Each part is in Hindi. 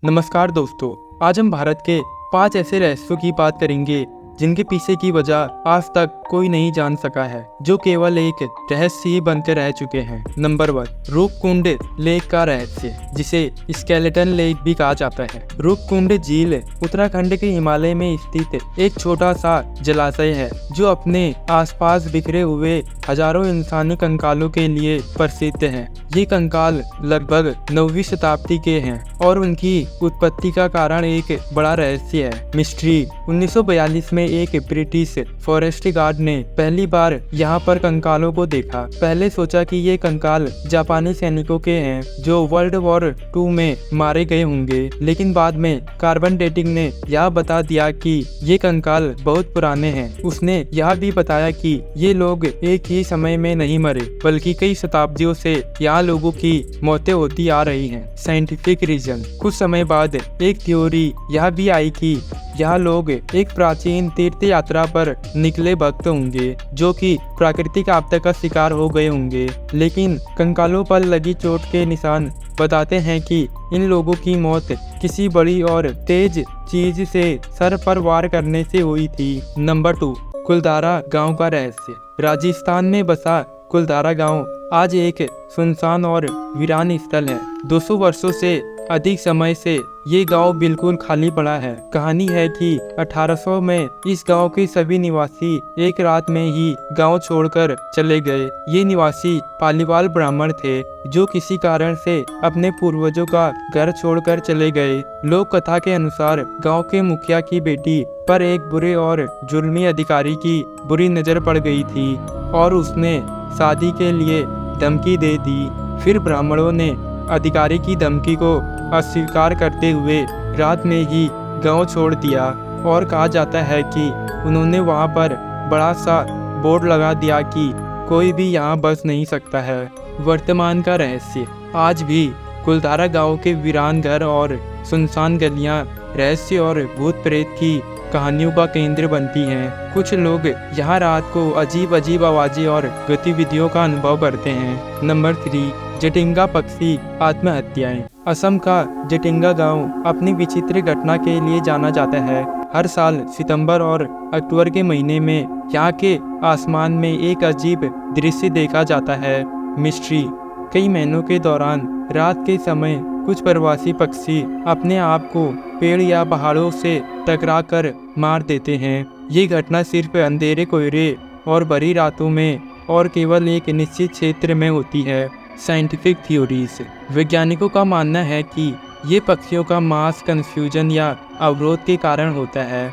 नमस्कार दोस्तों, आज हम भारत के 5 ऐसे रहस्यों की बात करेंगे जिनके पीछे की वजह आज तक कोई नहीं जान सका है, जो केवल एक रहस्य ही बनकर रह चुके हैं। नंबर 1, रूपकुंड लेक का रहस्य, जिसे स्केलेटन लेक भी कहा जाता है। रूपकुंड झील उत्तराखंड के हिमालय में स्थित एक छोटा सा जलाशय है, जो अपने आसपास बिखरे हुए हजारों इंसानी कंकालों के लिए प्रसिद्ध है। ये कंकाल लगभग 9वीं शताब्दी के हैं और उनकी उत्पत्ति का कारण एक बड़ा रहस्य है, मिस्ट्री। 1942 में एक ब्रिटिश फॉरेस्ट गार्ड ने पहली बार यहाँ पर कंकालों को देखा। पहले सोचा कि ये कंकाल जापानी सैनिकों के हैं जो वर्ल्ड वॉर 2 में मारे गए होंगे, लेकिन बाद में कार्बन डेटिंग ने यह बता दिया कि ये कंकाल बहुत पुराने हैं। उसने यह भी बताया कि ये लोग एक ही समय में नहीं मरे, बल्कि कई शताब्दियों से यहाँ लोगों की मौतें होती आ रही हैं। Scientific reason. कुछ समय बाद एक थ्योरी यह भी आई कि यह लोग एक प्राचीन तीर्थ यात्रा पर निकले भक्त होंगे जो कि प्राकृतिक आपदा का शिकार हो गए होंगे, लेकिन कंकालों पर लगी चोट के निशान बताते हैं कि इन लोगों की मौत किसी बड़ी और तेज चीज से सर पर वार करने से हुई थी। नंबर 2, कुलधारा गांव का रहस्य। राजस्थान में बसा कुलधारा गांव आज एक सुनसान और वीरान स्थल है। 200 वर्षों से अधिक समय से ये गांव बिल्कुल खाली पड़ा है। कहानी है कि 1800 में इस गांव के सभी निवासी एक रात में ही गांव छोड़कर चले गए। ये निवासी पालीवाल ब्राह्मण थे जो किसी कारण से अपने पूर्वजों का घर छोड़कर चले गए। लोक कथा के अनुसार गांव के मुखिया की बेटी पर एक बुरे और जुल्मी अधिकारी की बुरी नजर पड़ गई थी और उसने शादी के लिए धमकी दे दी। फिर ब्राह्मणों ने अधिकारी की धमकी को अस्वीकार करते हुए रात में ही गांव छोड़ दिया और कहा जाता है कि उन्होंने वहां पर बड़ा सा बोर्ड लगा दिया कि कोई भी यहां बस नहीं सकता है। वर्तमान का रहस्य। आज भी कुलधारा गांव के वीरान घर और सुनसान गलियां रहस्य और भूत प्रेत की कहानियों का केंद्र बनती हैं। कुछ लोग यहाँ रात को अजीब अजीब आवाजें और गतिविधियों का अनुभव करते हैं। नंबर 3, जटिंगा पक्षी आत्महत्याएं। असम का जटिंगा गांव अपनी विचित्र घटना के लिए जाना जाता है। हर साल सितंबर और अक्टूबर के महीने में यहाँ के आसमान में एक अजीब दृश्य देखा जाता है, मिस्ट्री। कई महीनों के दौरान रात के समय कुछ प्रवासी पक्षी अपने आप को पेड़ या पहाड़ों से टकरा कर मार देते हैं। ये घटना सिर्फ अंधेरे कोहरे और भरी रातों में और केवल एक निश्चित क्षेत्र में होती है। Scientific theories. वैज्ञानिकों का मानना है कि ये पक्षियों का मास कंफ्यूजन या अवरोध के कारण होता है।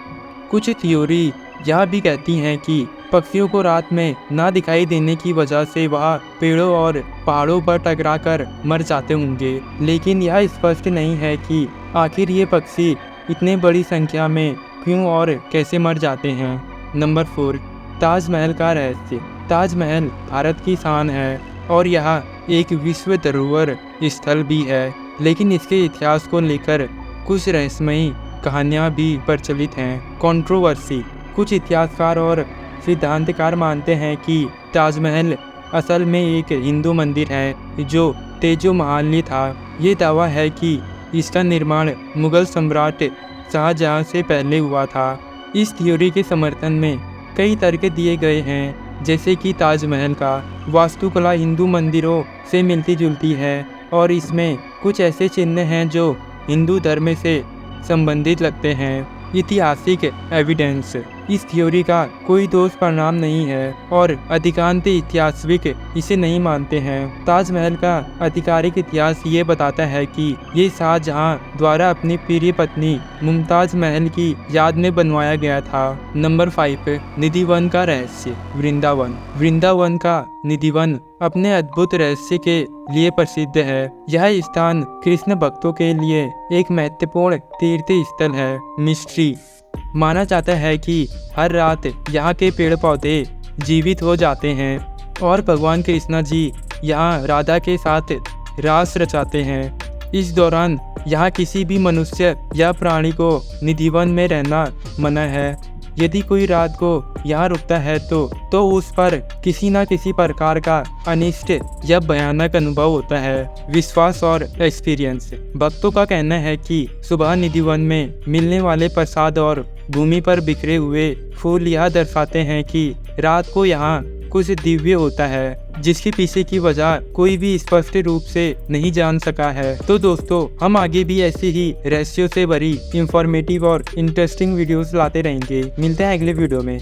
कुछ थ्योरी यह भी कहती हैं कि पक्षियों को रात में ना दिखाई देने की वजह से वह पेड़ों और पहाड़ों पर टकरा कर मर जाते होंगे, लेकिन यह स्पष्ट नहीं है कि आखिर ये पक्षी इतने बड़ी संख्या में क्यों और कैसे मर जाते हैं। नंबर 4, ताजमहल का रहस्य। ताजमहल भारत की शान है और यह एक विश्व धरोहर स्थल भी है, लेकिन इसके इतिहास को लेकर कुछ रहस्यमयी कहानियाँ भी प्रचलित हैं। कंट्रोवर्सी। कुछ इतिहासकार और सिद्धांतकार मानते हैं कि ताजमहल असल में एक हिंदू मंदिर है जो तेजो महाल था। ये दावा है कि इसका निर्माण मुगल सम्राट शाहजहां से पहले हुआ था। इस थ्योरी के समर्थन में कई तर्क दिए गए हैं, जैसे कि ताजमहल का वास्तुकला हिंदू मंदिरों से मिलती जुलती है और इसमें कुछ ऐसे चिन्ह हैं जो हिंदू धर्म से संबंधित लगते हैं। ऐतिहासिक एविडेंस। इस थ्योरी का कोई ठोस परिणाम नहीं है और अधिकांश इतिहासविद इसे नहीं मानते हैं। ताजमहल का आधिकारिक इतिहास ये बताता है कि ये शाहजहां द्वारा अपनी प्रिय पत्नी मुमताज महल की याद में बनवाया गया था। नंबर 5, निधिवन का रहस्य। वृंदावन। वृंदावन का निधिवन अपने अद्भुत रहस्य के लिए प्रसिद्ध है। यह स्थान कृष्ण भक्तों के लिए एक महत्वपूर्ण तीर्थ स्थल है, मिस्ट्री। माना जाता है कि हर रात यहाँ के पेड़ पौधे जीवित हो जाते हैं और भगवान कृष्णा जी यहाँ राधा के साथ रास रचाते हैं। इस दौरान यहाँ किसी भी मनुष्य या प्राणी को निधिवन में रहना मना है। यदि कोई रात को यहाँ रुकता है तो उस पर किसी न किसी प्रकार का अनिष्ट या भयानक अनुभव होता है। विश्वास और एक्सपीरियंस। भक्तों का कहना है कि सुबह निधिवन में मिलने वाले प्रसाद और भूमि पर बिखरे हुए फूल यह दर्शाते हैं कि रात को यहाँ कुछ दिव्य होता है, जिसके पीछे की वजह कोई भी स्पष्ट रूप से नहीं जान सका है। तो दोस्तों, हम आगे भी ऐसी ही रहस्यों से भरी इंफॉर्मेटिव और इंटरेस्टिंग वीडियोस लाते रहेंगे। मिलते हैं अगले वीडियो में।